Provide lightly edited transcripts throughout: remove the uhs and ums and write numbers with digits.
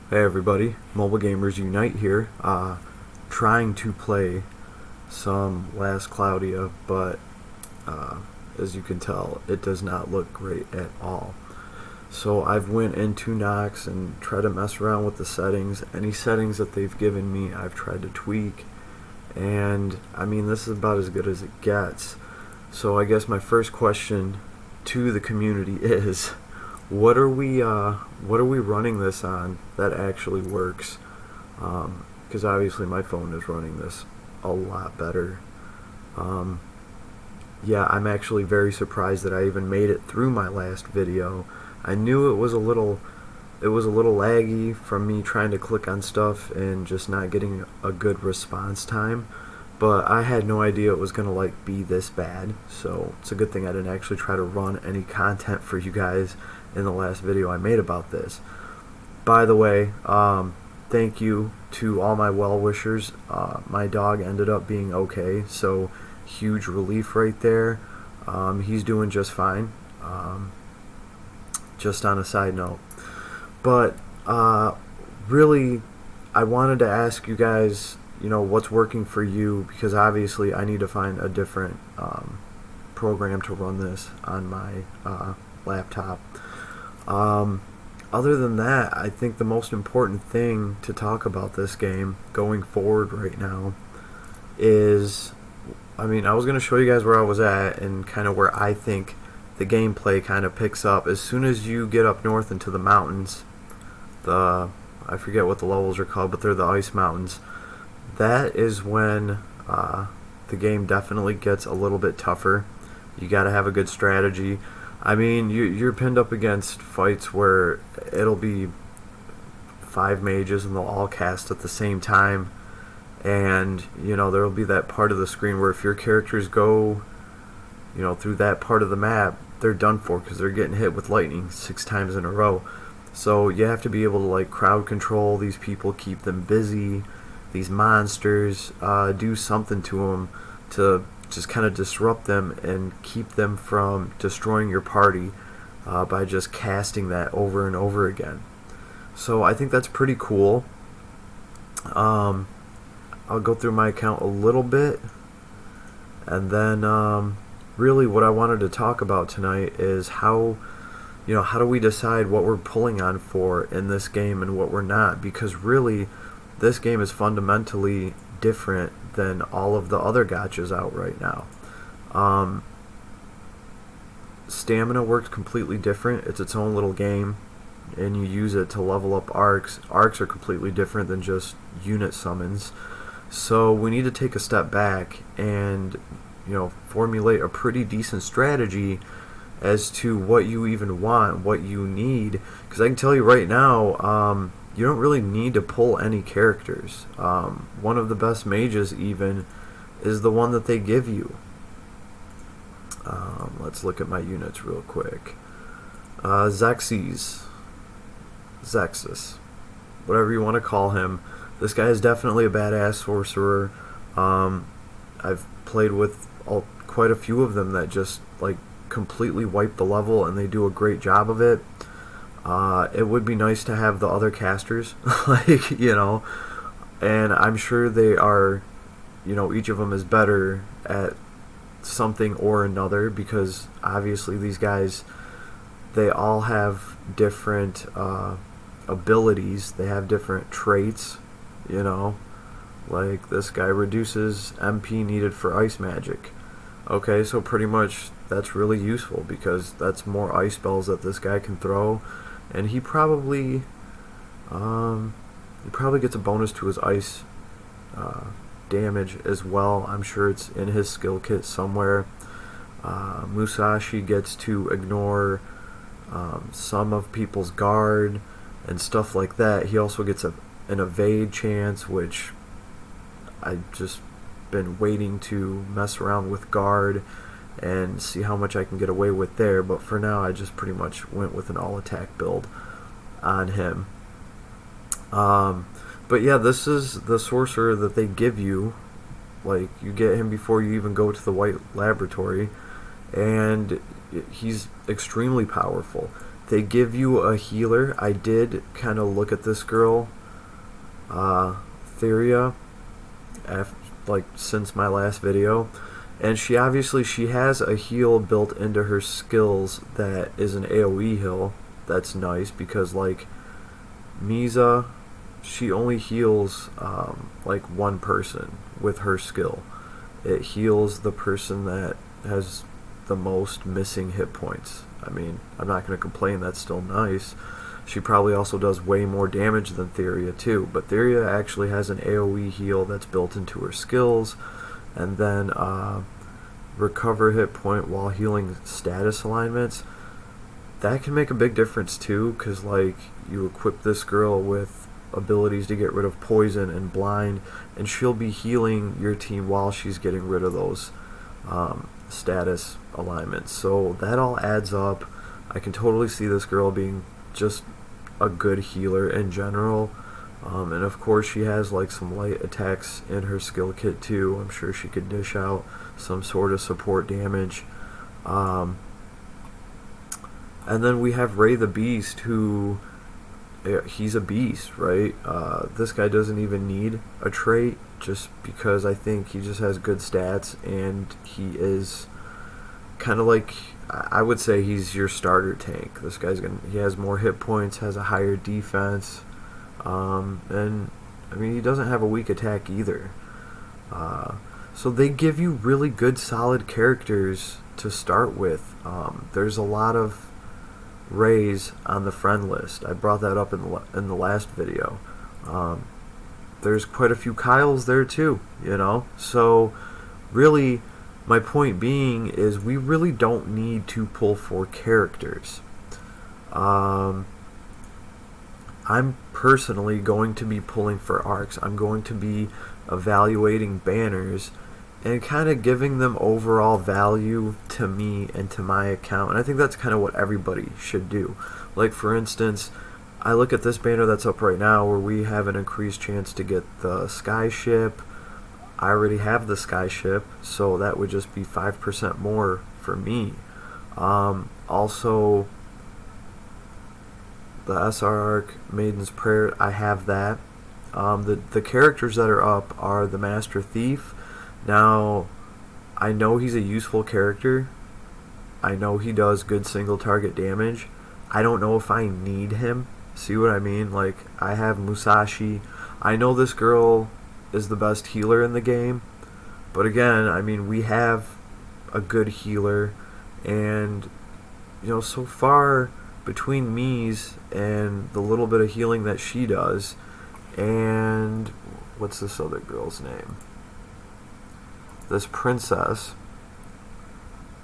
Hey everybody, Mobile Gamers Unite here, trying to play some Last Cloudia, but uh, as you can tell, it does not look great at all. So I've went into Nox and tried to mess around with the settings. Any settings that they've given me, I've tried to tweak, and I mean, this is about as good as it gets. So I guess my first question to the community is, what are we running this on that actually works? Because obviously my phone is running this a lot better. Um, yeah, I'm actually very surprised that I even made it through my last video. I knew it was a little laggy from me trying to click on stuff and just not getting a good response time, but I had no idea it was gonna be this bad. So it's a good thing I didn't actually try to run any content for you guys in the last video I made about this. By the way, thank you to all my well-wishers. My dog ended up being okay, so huge relief right there. He's doing just fine. Just on a side note. But really, I wanted to ask you guys, what's working for you, because obviously I need to find a different program to run this on my laptop. Other than that, I think the most important thing to talk about this game going forward right now is, I was going to show you guys where I was at and kind of where I think the gameplay kind of picks up. As soon as you get up north into the mountains, I forget what the levels are called, but they're the ice mountains. That is when the game definitely gets a little bit tougher. You got to have a good strategy. You're pinned up against fights where it'll be 5 mages and they'll all cast at the same time, and there'll be that part of the screen where if your characters go through that part of the map, they're done for because they're getting hit with lightning 6 times in a row. So you have to be able to crowd control these people, keep them busy, these monsters, do something to them to just kind of disrupt them and keep them from destroying your party by just casting that over and over again. So I think that's pretty cool. I'll go through my account a little bit, and then really what I wanted to talk about tonight is how do we decide what we're pulling on for in this game and what we're not, because really this game is fundamentally different than all of the other gachas out right now. Stamina works completely different. It's its own little game, and you use it to level up arcs. Arcs are completely different than just unit summons. So we need to take a step back and formulate a pretty decent strategy as to what you even want, what you need. Because I can tell you right now, you don't really need to pull any characters. One of the best mages even is the one that they give you. Let's look at my units real quick. Zexes, whatever you want to call him. This guy is definitely a badass sorcerer. I've played with quite a few of them that just completely wipe the level, and they do a great job of it. It would be nice to have the other casters, and I'm sure they are, each of them is better at something or another, because obviously these guys, they all have different abilities, they have different traits, like this guy reduces MP needed for ice magic. Okay, so pretty much that's really useful because that's more ice spells that this guy can throw, and he probably gets a bonus to his ice damage as well. I'm sure it's in his skill kit somewhere. Musashi gets to ignore some of people's guard and stuff like that. He also gets an evade chance, which I just been waiting to mess around with guard and see how much I can get away with there, but for now I just pretty much went with an all attack build on him. But yeah, this is the sorcerer that they give you. You get him before you even go to the White Laboratory, and he's extremely powerful. they give you a healer. I did kind of look at this girl, Theria, since my last video, and she has a heal built into her skills that is an AoE heal. That's nice because like Misa, she only heals like one person with her skill. It heals the person that has the most missing hit points. I mean, I'm not going to complain, that's still nice. She probably also does way more damage than Theria too, but Theria actually has an AoE heal that's built into her skills, and then recover hit point while healing status alignments. That can make a big difference too, because like you equip this girl with abilities to get rid of poison and blind, and she'll be healing your team while she's getting rid of those status alignments. So that all adds up. I can totally see this girl being just a good healer in general, and of course she has like some light attacks in her skill kit too. I'm sure she could dish out some sort of support damage. And then we have Ray the Beast, who he's a beast, right? This guy doesn't even need a trait, just because I think he just has good stats, and he is kind of like, I would say he's your starter tank. This guy's he has more hit points, has a higher defense, and I mean he doesn't have a weak attack either. So they give you really good solid characters to start with. There's a lot of Rays on the friend list. I brought that up in the last video. There's quite a few Kyles there too, you know. So really, my point being is we really don't need to pull for characters. I'm personally going to be pulling for arcs. I'm going to be evaluating banners and kind of giving them overall value to me and to my account. And I think that's kind of what everybody should do. Like for instance, I look at this banner that's up right now where we have an increased chance to get the sky ship. I already have the sky ship, so that would just be 5% more for me. Also, the SR Arc, Maiden's Prayer, I have that. The characters that are up are the Master Thief. Now, I know he's a useful character. I know he does good single target damage. I don't know if I need him. See what I mean? Like, I have Musashi. I know this girl is the best healer in the game, but again, I mean, we have a good healer, and you know, so far between Mies and the little bit of healing that she does, and what's this other girl's name? This Princess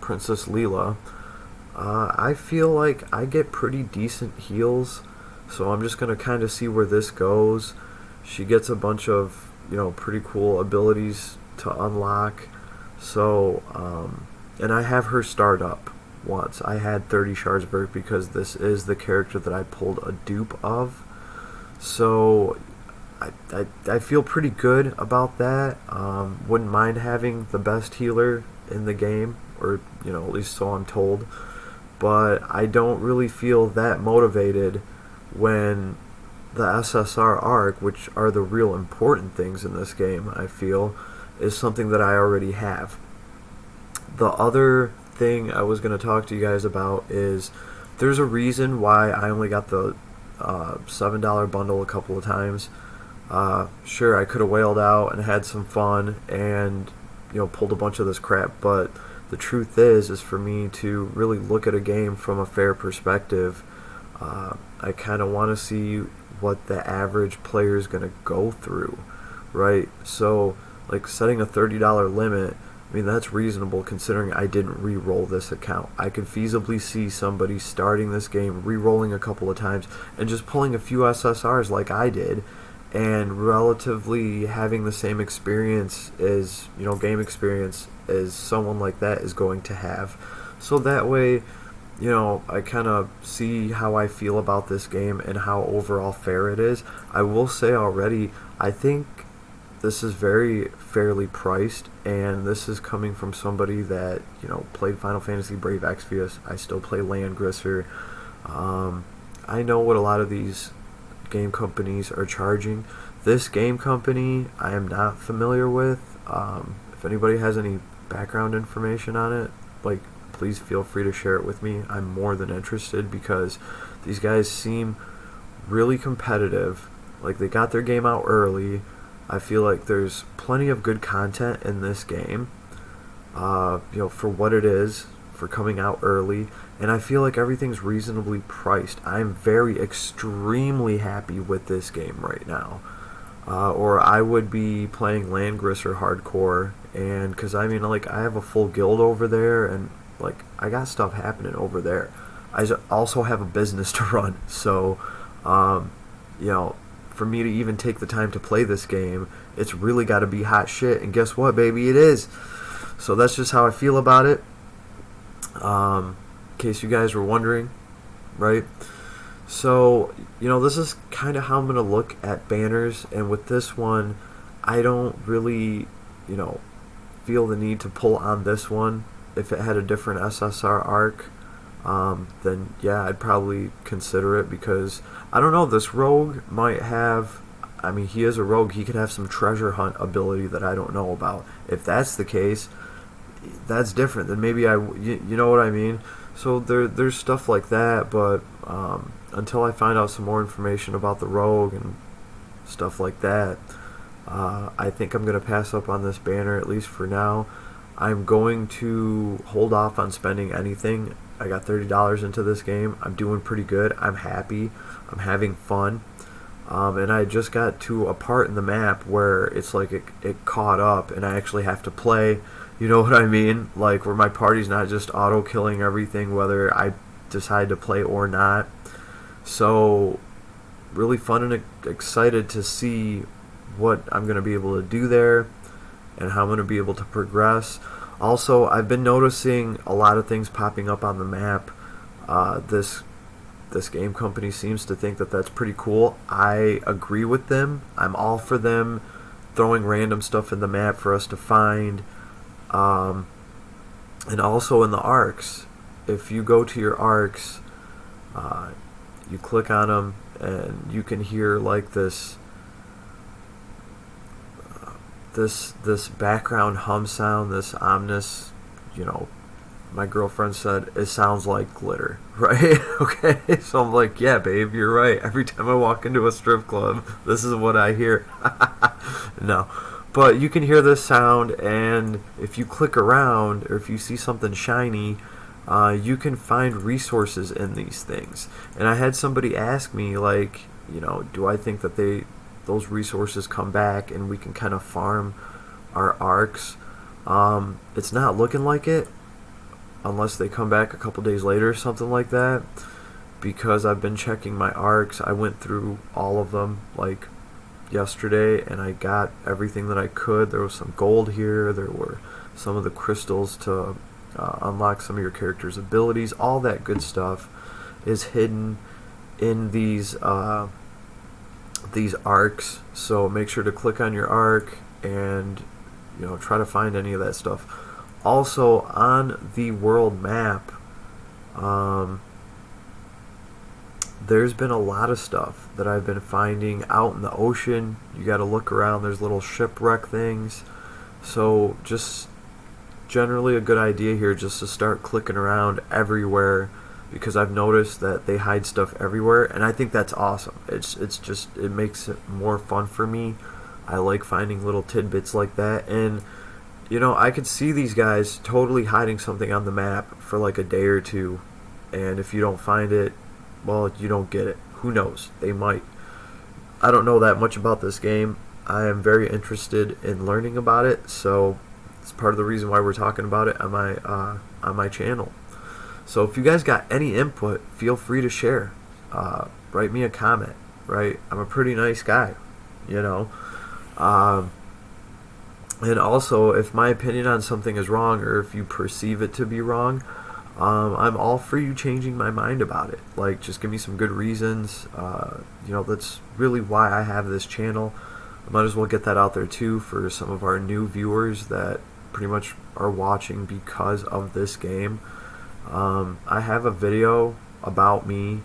Leela, I feel like I get pretty decent heals, so I'm just gonna kind of see where this goes. She gets a bunch of, you know, pretty cool abilities to unlock. So, and I have her start up once. I had 30 Shardsburg because this is the character that I pulled a dupe of. So, I feel pretty good about that. Wouldn't mind having the best healer in the game, or, you know, at least so I'm told. But I don't really feel that motivated when the SSR arc, which are the real important things in this game, I feel, is something that I already have. The other thing I was going to talk to you guys about is there's a reason why I only got the $7 bundle a couple of times. Sure, I could have wailed out and had some fun and, you know, pulled a bunch of this crap, but the truth is for me to really look at a game from a fair perspective, I kind of want to see what the average player is going to go through, right? So, like, setting a $30 limit, I mean, that's reasonable considering I didn't re-roll this account. I could feasibly see somebody starting this game, re-rolling a couple of times, and just pulling a few SSRs like I did, and relatively having the same experience as, you know, game experience as someone like that is going to have. So that way, you know, I kind of see how I feel about this game and how overall fair it is. I will say already, I think this is very fairly priced, and this is coming from somebody that, you know, played Final Fantasy Brave Exvius. I still play Landgrisser. I know what a lot of these game companies are charging. This game company I am not familiar with. If anybody has any background information on it, like, please feel free to share it with me. I'm more than interested because these guys seem really competitive. Like, they got their game out early. I feel like there's plenty of good content in this game, for what it is, for coming out early, and I feel like everything's reasonably priced. I'm very extremely happy with this game right now. Or I would be playing Landgris or Hardcore, and because I mean, like, I have a full guild over there, and like, I got stuff happening over there. I also have a business to run, so um, you know, for me to even take the time to play this game, it's really got to be hot shit. And guess what, baby, it is. So that's just how I feel about it. In case you guys were wondering, right? So, this is kind of how I'm going to look at banners. And with this one, I don't really, feel the need to pull on this one. If it had a different SSR arc, then yeah, I'd probably consider it, because I don't know, this rogue might have, I mean, he is a rogue, he could have some treasure hunt ability that I don't know about. If that's the case, that's different. Then maybe you know what I mean? So there's stuff like that, but until I find out some more information about the rogue and stuff like that, I think I'm going to pass up on this banner, at least for now. I'm going to hold off on spending anything. I got $30 into this game. I'm doing pretty good. I'm happy. I'm having fun. And I just got to a part in the map where it's like it caught up, and I actually have to play. You know what I mean? Like, where my party's not just auto-killing everything, whether I decide to play or not. So, really fun and excited to see what I'm going to be able to do there, and how I'm going to be able to progress. Also, I've been noticing a lot of things popping up on the map. This game company seems to think that that's pretty cool. I agree with them. I'm all for them throwing random stuff in the map for us to find. And also in the arcs, if you go to your arcs, you click on them, and you can hear like this background hum sound, this ominous, my girlfriend said it sounds like glitter, right? Okay, so I'm like, yeah, babe, you're right. Every time I walk into a strip club, this is what I hear. No, but you can hear this sound, and if you click around, or if you see something shiny, you can find resources in these things. And I had somebody ask me, like, do I think that those resources come back and we can kind of farm our arcs? It's not looking like it, unless they come back a couple days later or something like that, because I've been checking my arcs. I went through all of them like yesterday, and I got everything that I could. There was some gold here, there were some of the crystals to unlock some of your character's abilities. All that good stuff is hidden in these arcs, so make sure to click on your arc and try to find any of that stuff. Also, on the world map, there's been a lot of stuff that I've been finding out in the ocean. You got to look around. There's little shipwreck things. So just generally a good idea here, just to start clicking around everywhere, because I've noticed that they hide stuff everywhere, and I think that's awesome. It makes it more fun for me. I like finding little tidbits like that, and I could see these guys totally hiding something on the map for like a day or two, and if you don't find it, well, you don't get it. Who knows? They might. I don't know that much about this game. I am very interested in learning about it, so it's part of the reason why we're talking about it on my channel. So if you guys got any input, feel free to share. Write me a comment, right? I'm a pretty nice guy, and also, if my opinion on something is wrong, or if you perceive it to be wrong, I'm all for you changing my mind about it. Like, just give me some good reasons. That's really why I have this channel. I might as well get that out there too for some of our new viewers that pretty much are watching because of this game. I have a video about me,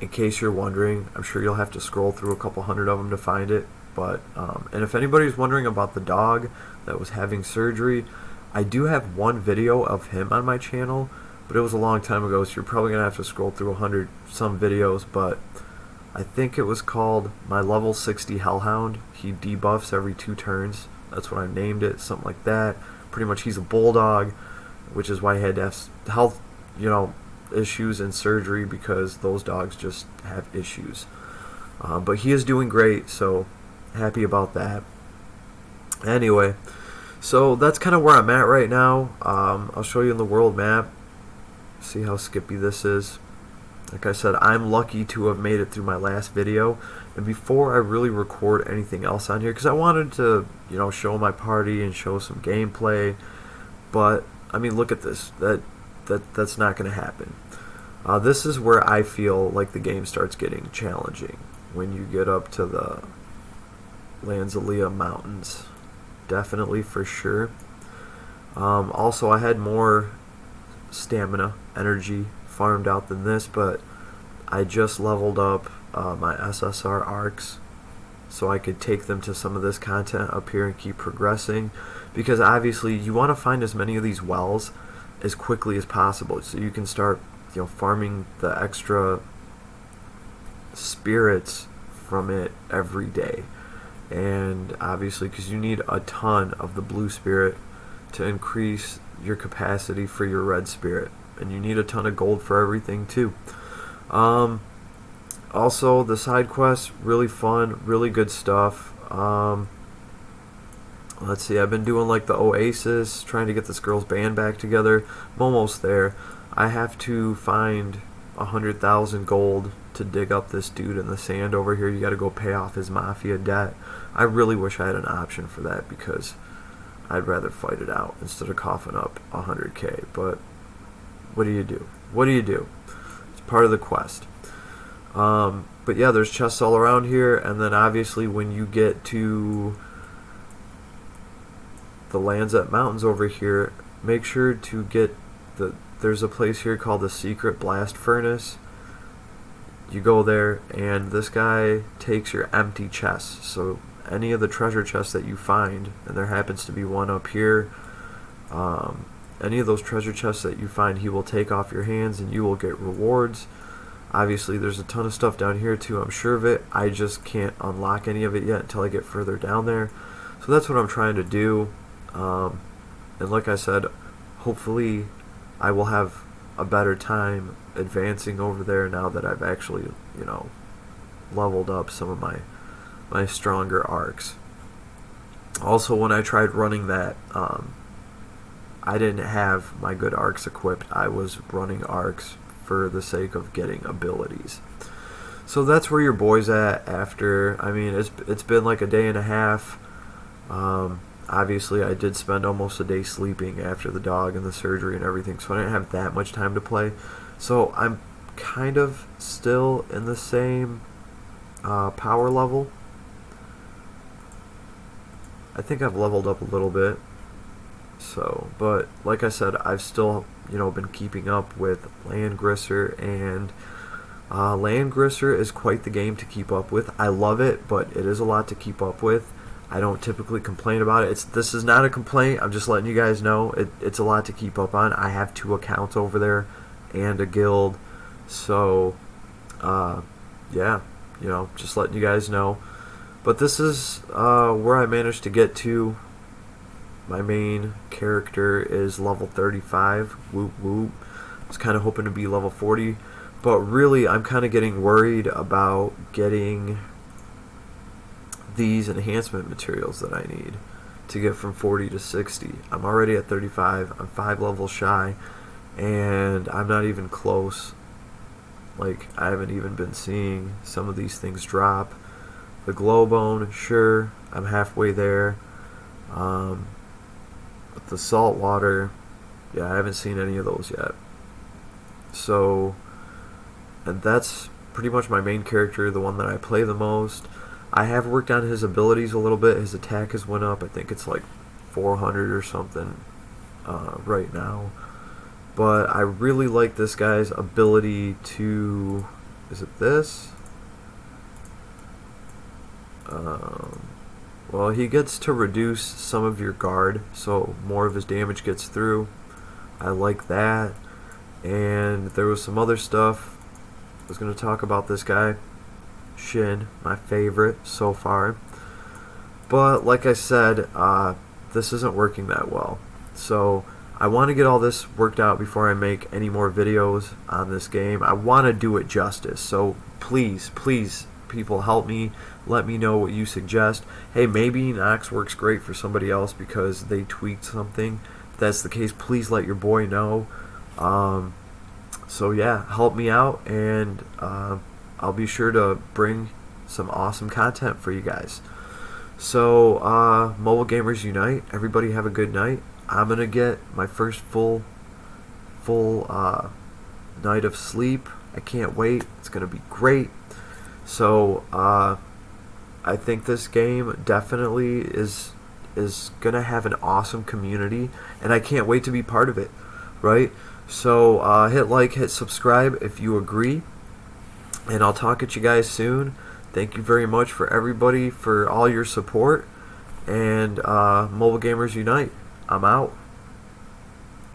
in case you're wondering. I'm sure you'll have to scroll through a couple hundred of them to find it. But and if anybody's wondering about the dog that was having surgery, I do have one video of him on my channel, but it was a long time ago, so you're probably gonna have to scroll through 100 some videos. But I think it was called My Level 60 Hellhound. He debuffs every 2 turns. That's what I named it, something like that. Pretty much he's a bulldog, which is why he had to have health, issues and surgery, because those dogs just have issues. But he is doing great, so happy about that. Anyway, so that's kind of where I'm at right now. I'll show you in the world map. See how skippy this is. Like I said, I'm lucky to have made it through my last video. And before I really record anything else on here, because I wanted to, show my party and show some gameplay. But I mean, look at this. That's not going to happen. This is where I feel like the game starts getting challenging, when you get up to the Lanzalia Mountains. Definitely, for sure. Also, I had more stamina, energy farmed out than this, but I just leveled up my SSR arcs so I could take them to some of this content up here and keep progressing, because obviously you want to find as many of these wells as quickly as possible so you can start farming the extra spirits from it every day. And obviously, because you need a ton of the blue spirit to increase your capacity for your red spirit, and you need a ton of gold for everything too. Also, the side quests, really fun, really good stuff. Let's see, I've been doing like the Oasis, trying to get this girl's band back together. I'm almost there. I have to find 100,000 gold to dig up this dude in the sand over here. You got to go pay off his mafia debt. I really wish I had an option for that, because I'd rather fight it out instead of coughing up 100k. But what do you do? What do you do? It's part of the quest. But yeah, there's chests all around here, and then obviously when you get to the Lanzalia Mountains over here, make sure to get there's a place here called the Secret Blast Furnace. You go there, and this guy takes your empty chests. So any of the treasure chests that you find, and there happens to be one up here, any of those treasure chests that you find, he will take off your hands and you will get rewards. Obviously there's a ton of stuff down here too, I'm sure of it. I just can't unlock any of it yet until I get further down there. So that's what I'm trying to do. And like I said, hopefully I will have a better time advancing over there now that I've actually, leveled up some of my stronger arcs. Also, when I tried running that, I didn't have my good arcs equipped. I was running arcs for the sake of getting abilities. So that's where your boy's at after, it's been like a day and a half. Obviously, I did spend almost a day sleeping after the dog and the surgery and everything, so I didn't have that much time to play. So I'm kind of still in the same power level. I think I've leveled up a little bit. So, but like I said, I've still, been keeping up with Landgrisser, and Landgrisser is quite the game to keep up with. I love it, but it is a lot to keep up with. I don't typically complain about it. This is not a complaint. I'm just letting you guys know it's a lot to keep up on. I have 2 accounts over there and a guild. So, yeah, just letting you guys know. But this is where I managed to get to. My main character is level 35. Whoop whoop. I was kind of hoping to be level 40. But really, I'm kind of getting worried about getting these enhancement materials that I need to get from 40 to 60. I'm already at 35. I'm 5 levels shy, and I'm not even close. Like, I haven't even been seeing some of these things drop. The glow bone, sure, I'm halfway there. But the salt water, yeah, I haven't seen any of those yet. So, and that's pretty much my main character, the one that I play the most. I have worked on his abilities a little bit. His attack has went up. I think it's like 400 or something right now. but I really like this guy's ability to, is it this? Well, he gets to reduce some of your guard, so more of his damage gets through. I like that. And there was some other stuff. I was going to talk about this guy, Shin, my favorite so far. But like I said, this isn't working that well. So I want to get all this worked out before I make any more videos on this game. I want to do it justice. So please, please, people, help me. Let me know what you suggest. Hey, maybe Nox works great for somebody else because they tweaked something. If that's the case, please let your boy know. So yeah, help me out, and I'll be sure to bring some awesome content for you guys. So Mobile Gamers Unite, everybody have a good night. I'm gonna get my first full night of sleep. I can't wait. It's gonna be great. So I think this game definitely is gonna have an awesome community, and I can't wait to be part of it, right? So hit like, hit subscribe if you agree, and I'll talk at you guys soon. Thank you very much for everybody for all your support, and Mobile Gamers Unite, I'm out.